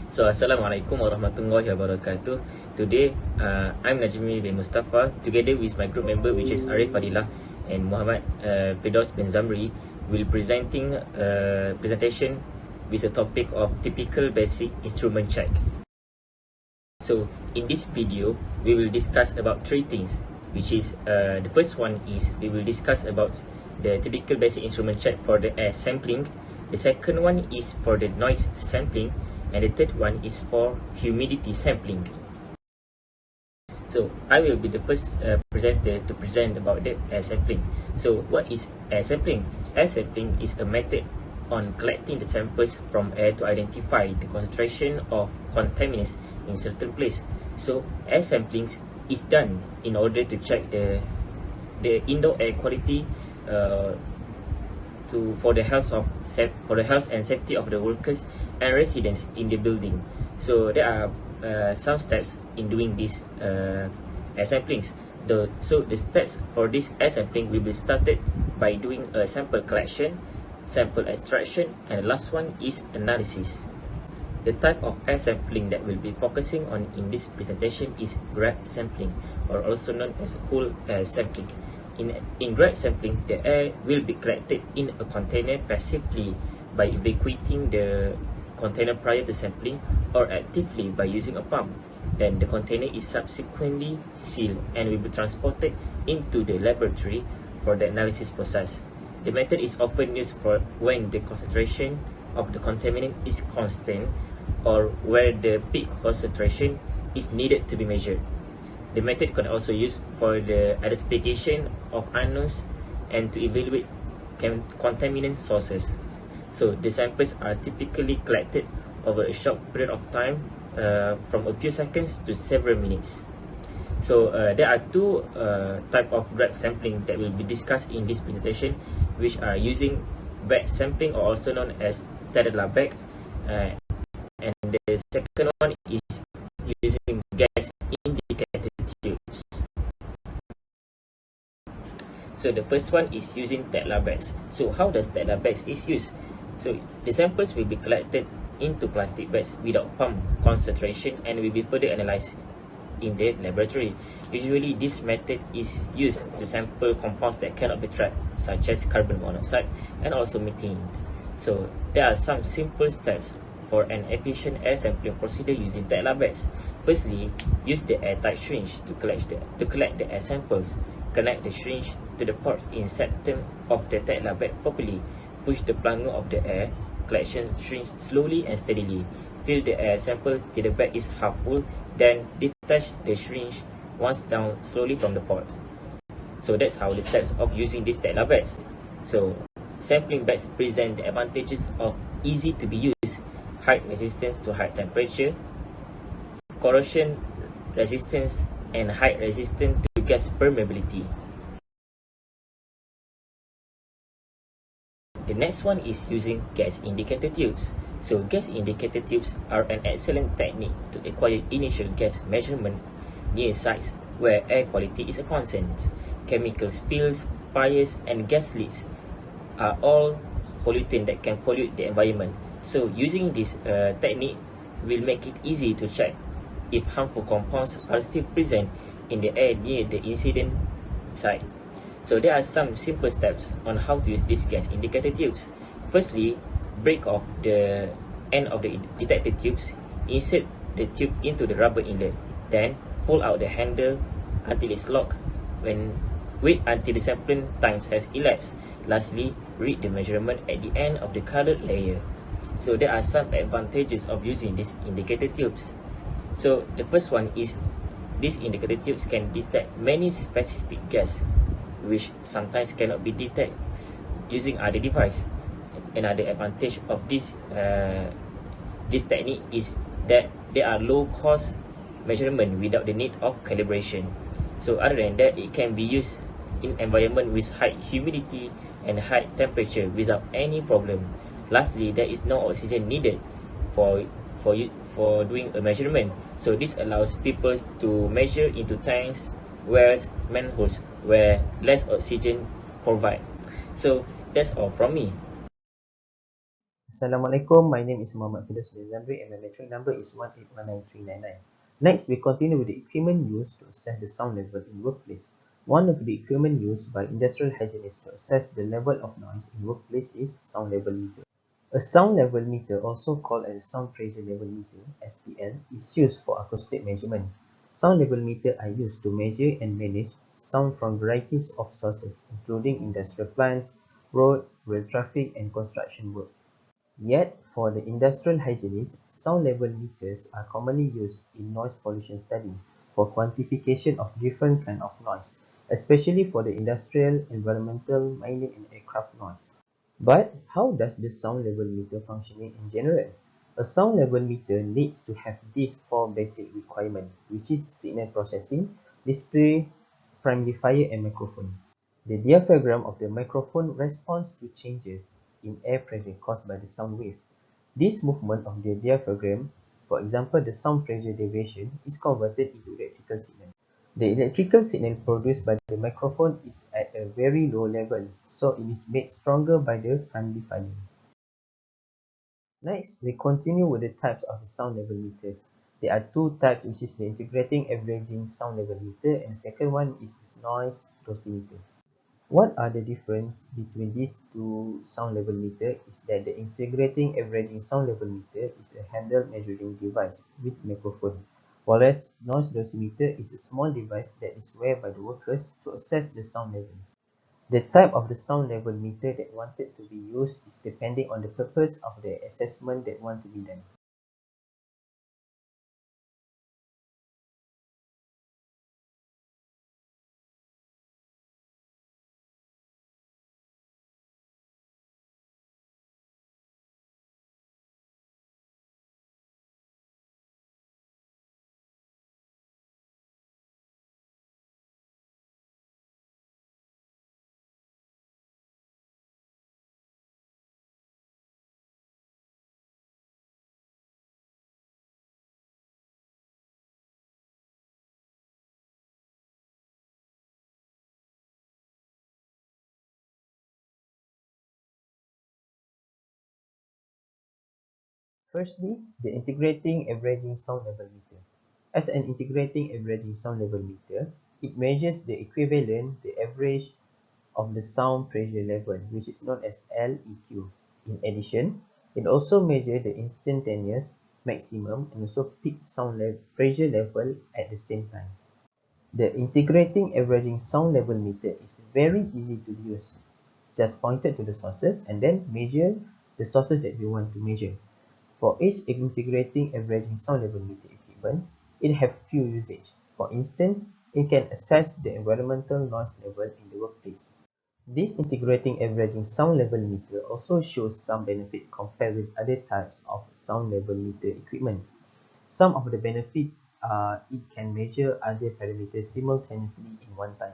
So Assalamualaikum warahmatullahi wabarakatuh. Today I'm Najmi bin Mustapha together with my group member which is Ariff, Fadhilah and Muhammad Firdaus bin Zamri will presenting presentation with a topic of typical basic instrument check. So in this video we will discuss about three things, which is the first one is we will discuss about the typical basic instrument check for the air sampling. The second one is for the noise sampling, and the third one is for humidity sampling. So I will be the first presenter to present about the air sampling. So what is air sampling? Air sampling is a method on collecting the samples from air to identify the concentration of contaminants in certain place. So air sampling is done in order to check the indoor air quality for the health and safety of the workers and residents in the building. So there are some steps in doing this air samplings. So the steps for this air sampling will be started by doing a sample collection, sample extraction, and the last one is analysis. The type of air sampling that we'll be focusing on in this presentation is grab sampling, or also known as whole air sampling. In grab sampling, the air will be collected in a container passively by evacuating the container prior to sampling, or actively by using a pump. Then the container is subsequently sealed and will be transported into the laboratory for the analysis process. The method is often used for when the concentration of the contaminant is constant or where the peak concentration is needed to be measured. The method can also use for the identification of unknowns and to evaluate contaminant sources. So the samples are typically collected over a short period of time, from a few seconds to several minutes. So there are two type of grab sampling that will be discussed in this presentation, which are using bag sampling, or also known as Fadhilah bags, and the second one is using gas indicator tubes. So the first one is using Fadhilah bags. So how does Fadhilah bags is used? So the samples will be collected into plastic bags without pump concentration and will be further analyzed in the laboratory. Usually this method is used to sample compounds that cannot be tracked, such as carbon monoxide and also methane. So there are some simple steps for an efficient air sampling procedure using Fadhilah bags. Firstly, use the airtight syringe to collect the air samples. Connect the syringe to the port in septum of the Fadhilah bag properly. Push the plunger of the air collection syringe slowly and steadily. Fill the air sample till the bag is half full, then detach the syringe once down slowly from the port. So that's how the steps of using these Fadhilah bags. So sampling bags present the advantages of easy to be used, high resistance to high temperature, corrosion resistance, and high resistance to gas permeability. The next one is using gas indicator tubes. So gas indicator tubes are an excellent technique to acquire initial gas measurement near sites where air quality is a concern. Chemical spills, fires, and gas leaks are all pollutants that can pollute the environment. So using this technique will make it easy to check if harmful compounds are still present in the air near the incident site. So there are some simple steps on how to use these gas indicator tubes. Firstly, break off the end of the detector tubes, insert the tube into the rubber inlet, then pull out the handle until it's locked. Wait until the sampling time has elapsed. Lastly, read the measurement at the end of the colored layer. So there are some advantages of using these indicator tubes. So the first one is these indicator tubes can detect many specific gas which sometimes cannot be detected using other device. Another advantage of this technique is that there are low cost measurement without the need of calibration. So other than that, it can be used in environment with high humidity and high temperature without any problem. Lastly, there is no oxygen needed for doing a measurement. So this allows people to measure into tanks, wells, manholes where less oxygen provide. So that's all from me. Assalamualaikum, my name is Firdaus bin Zamri and my metric number is 1819399. Next, we continue with the equipment used to assess the sound level in workplace. One of the equipment used by industrial hygienists to assess the level of noise in workplace is sound level meter. A sound level meter, also called as sound pressure level meter (SPL), is used for acoustic measurement. Sound level meters are used to measure and manage sound from varieties of sources, including industrial plants, road, rail traffic, and construction work. Yet, for the industrial hygienists, sound level meters are commonly used in noise pollution study for quantification of different kinds of noise, especially for the industrial, environmental, mining, and aircraft noise. But how does the sound level meter functioning in general? A sound level meter needs to have these four basic requirements, which is signal processing, display, amplifier, and microphone. The diaphragm of the microphone responds to changes in air pressure caused by the sound wave. This movement of the diaphragm, for example the sound pressure deviation, is converted into electrical signal. The electrical signal produced by the microphone is at a very low level, so it is made stronger by the amplifier. Next, we continue with the types of the sound level meters. There are two types, which is the integrating averaging sound level meter, and the second one is the noise dosimeter. What are the difference between these two sound level meter is that the integrating averaging sound level meter is a handheld measuring device with microphone, whereas noise dosimeter is a small device that is wear by the workers to assess the sound level. The type of the sound level meter that wanted to be used is depending on the purpose of the assessment that want to be done. Firstly, the integrating averaging sound level meter. As an integrating averaging sound level meter, it measures the equivalent, the average of the sound pressure level, which is known as LEQ. In addition, it also measures the instantaneous, maximum, and also peak sound pressure level at the same time. The integrating averaging sound level meter is very easy to use. Just point it to the sources and then measure the sources that you want to measure. For each integrating averaging sound level meter equipment, it have few usage. For instance, it can assess the environmental noise level in the workplace. This integrating averaging sound level meter also shows some benefit compared with other types of sound level meter equipments. Some of the benefit are it can measure other parameters simultaneously in one time.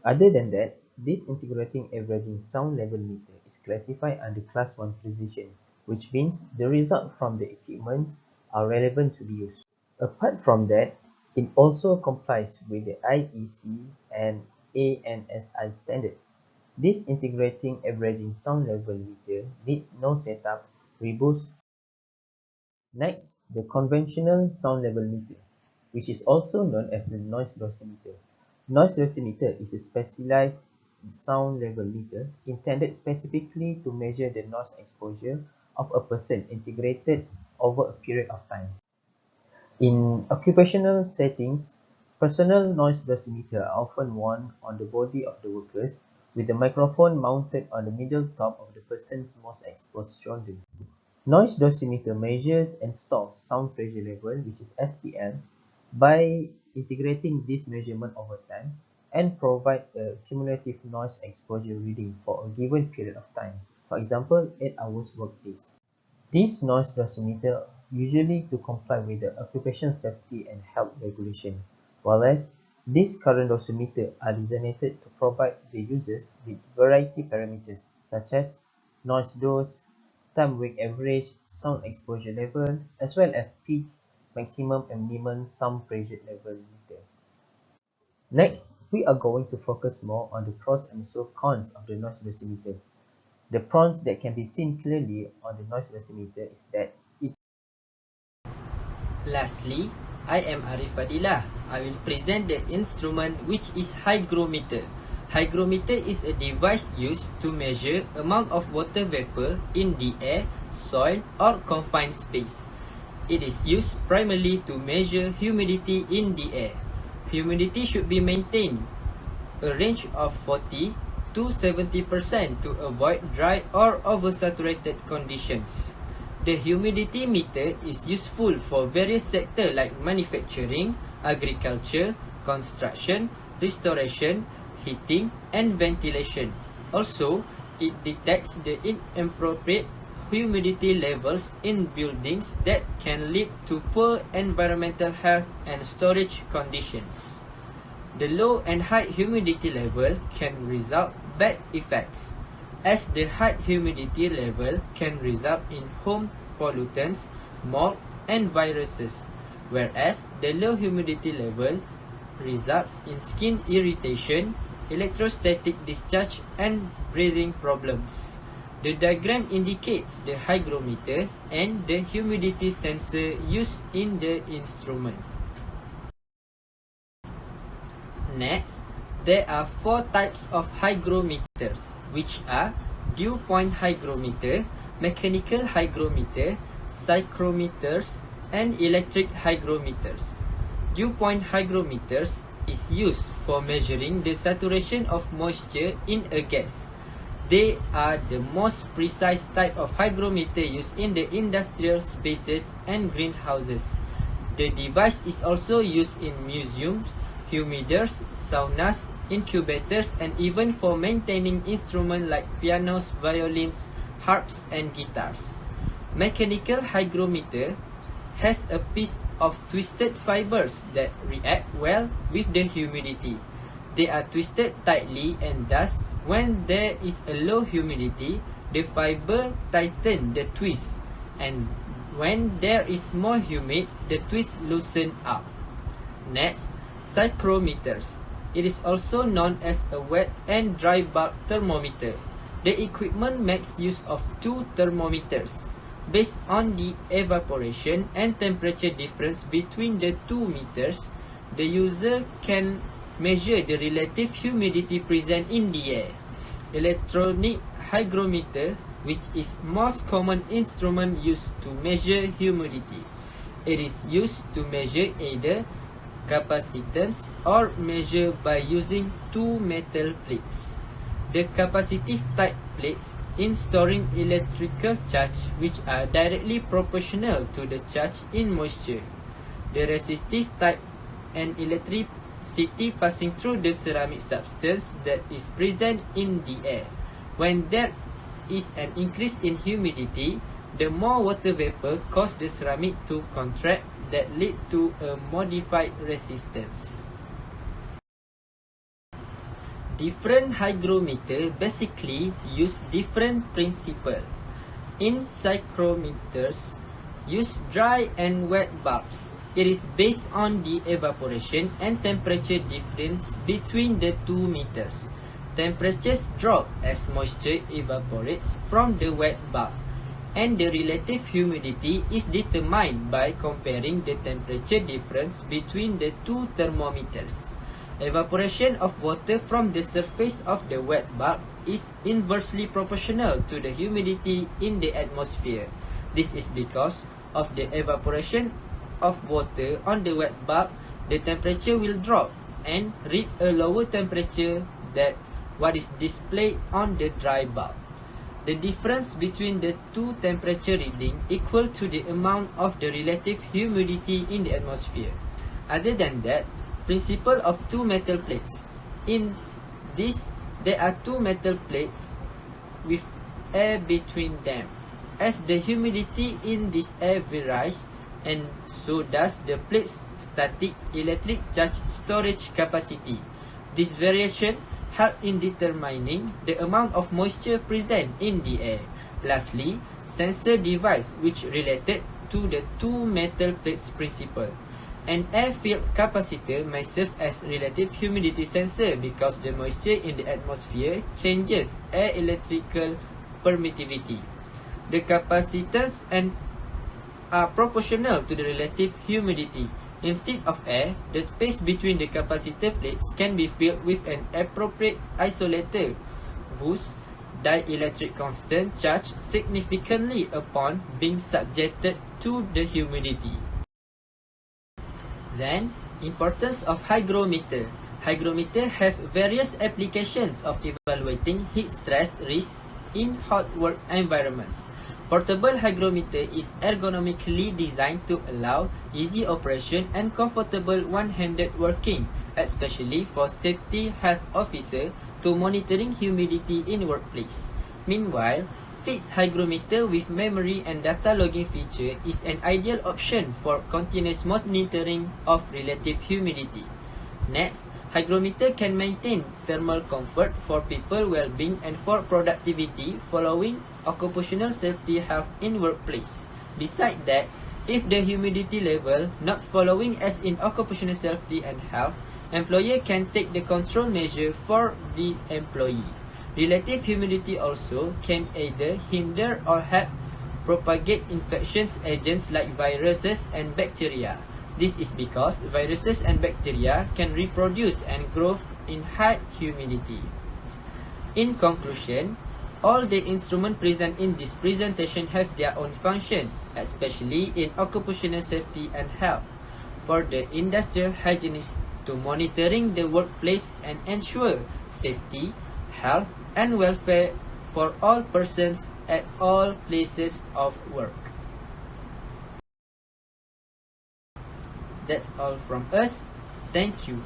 Other than that, this integrating averaging sound level meter is classified under class 1 precision, which means the result from the equipment are relevant to be used. Apart from that, it also complies with the IEC and ANSI standards. This integrating averaging sound level meter needs no setup, reboost. Next, the conventional sound level meter, which is also known as the noise dosimeter. Noise dosimeter is a specialized sound level meter intended specifically to measure the noise exposure of a person integrated over a period of time. In occupational settings, personal noise dosimeter are often worn on the body of the workers with the microphone mounted on the middle top of the person's most exposed shoulder. Noise dosimeter measures and stores sound pressure level, which is SPL, by integrating this measurement over time and provide a cumulative noise exposure reading for a given period of time, for example 8 hours workdays. This noise dosimeter usually to comply with the occupational safety and health regulation, whereas these current dosimeter are designated to provide the users with variety parameters such as noise dose, time wake average, sound exposure level, as well as peak, maximum, and minimum sound pressure level meter. Next, we are going to focus more on the pros and also cons of the noise dosimeter. The prawns that can be seen clearly on the noise dosimeter is that it. Lastly, I am Ariff Fadhilah. I will present the instrument which is hygrometer. Hygrometer is a device used to measure amount of water vapor in the air, soil or confined space. It is used primarily to measure humidity in the air. Humidity should be maintained a range of 40 to 70% to avoid dry or oversaturated conditions. The humidity meter is useful for various sectors like manufacturing, agriculture, construction, restoration, heating, and ventilation. Also, it detects the inappropriate humidity levels in buildings that can lead to poor environmental health and storage conditions. The low and high humidity level can result bad effects, as the high humidity level can result in home pollutants, mold, and viruses, whereas the low humidity level results in skin irritation, electrostatic discharge, and breathing problems. The diagram indicates the hygrometer and the humidity sensor used in the instrument. Next, there are 4 types of hygrometers, which are dew point hygrometer, mechanical hygrometer, psychrometers, and electric hygrometers. Dew point hygrometers is used for measuring the saturation of moisture in a gas. They are the most precise type of hygrometer used in the industrial spaces and greenhouses. The device is also used in museums, humidors, saunas, incubators, and even for maintaining instruments like pianos, violins, harps, and guitars. Mechanical hygrometer has a piece of twisted fibers that react well with the humidity. They are twisted tightly, and thus, when there is a low humidity, the fiber tighten the twist, and when there is more humid, the twist loosen up. Next, psychrometers. It is also known as a wet and dry bulb thermometer. The equipment makes use of 2 thermometers. Based on the evaporation and temperature difference between the 2 meters, the user can measure the relative humidity present in the air. Electronic hygrometer, which is most common instrument used to measure humidity. It is used to measure either capacitance or measure by using 2 metal plates. The capacitive type plates in storing electrical charge, which are directly proportional to the charge in moisture. The resistive type and electricity passing through the ceramic substance that is present in the air. When there is an increase in humidity, the more water vapor cause the ceramic to contract, that lead to a modified resistance. Different hygrometer basically use different principle. In psychrometers, use dry and wet bulbs. It is based on the evaporation and temperature difference between the 2 meters. Temperatures drop as moisture evaporates from the wet bulb, and the relative humidity is determined by comparing the temperature difference between the 2 thermometers. Evaporation of water from the surface of the wet bulb is inversely proportional to the humidity in the atmosphere. This is because of the evaporation of water on the wet bulb, the temperature will drop and reach a lower temperature than what is displayed on the dry bulb. The difference between the 2 temperature reading equal to the amount of the relative humidity in the atmosphere. Other than that, principle of 2 metal plates. In this, there are 2 metal plates with air between them. As the humidity in this air varies, and so does the plate's static electric charge storage capacity. This variation help in determining the amount of moisture present in the air. Lastly, sensor device which related to the 2 metal plates principle. An air-filled capacitor may serve as relative humidity sensor because the moisture in the atmosphere changes air electrical permittivity. The capacitors are proportional to the relative humidity. Instead of air, the space between the capacitor plates can be filled with an appropriate isolator whose dielectric constant charge significantly upon being subjected to the humidity. Then, importance of hygrometer. Hygrometer have various applications of evaluating heat stress risk in hot work environments. Portable hygrometer is ergonomically designed to allow easy operation and comfortable one-handed working, especially for safety health officer to monitoring humidity in workplace. Meanwhile, fixed hygrometer with memory and data logging feature is an ideal option for continuous monitoring of relative humidity. Next, hygrometer can maintain thermal comfort for people well-being and for productivity following occupational safety health in workplace. Besides that, if the humidity level not following as in occupational safety and health, employer can take the control measure for the employee. Relative humidity also can either hinder or help propagate infections agents like viruses and bacteria. This is because viruses and bacteria can reproduce and grow in high humidity. In conclusion, all the instruments present in this presentation have their own function, especially in occupational safety and health. For the industrial hygienist to monitoring the workplace and ensure safety, health, and welfare for all persons at all places of work. That's all from us. Thank you.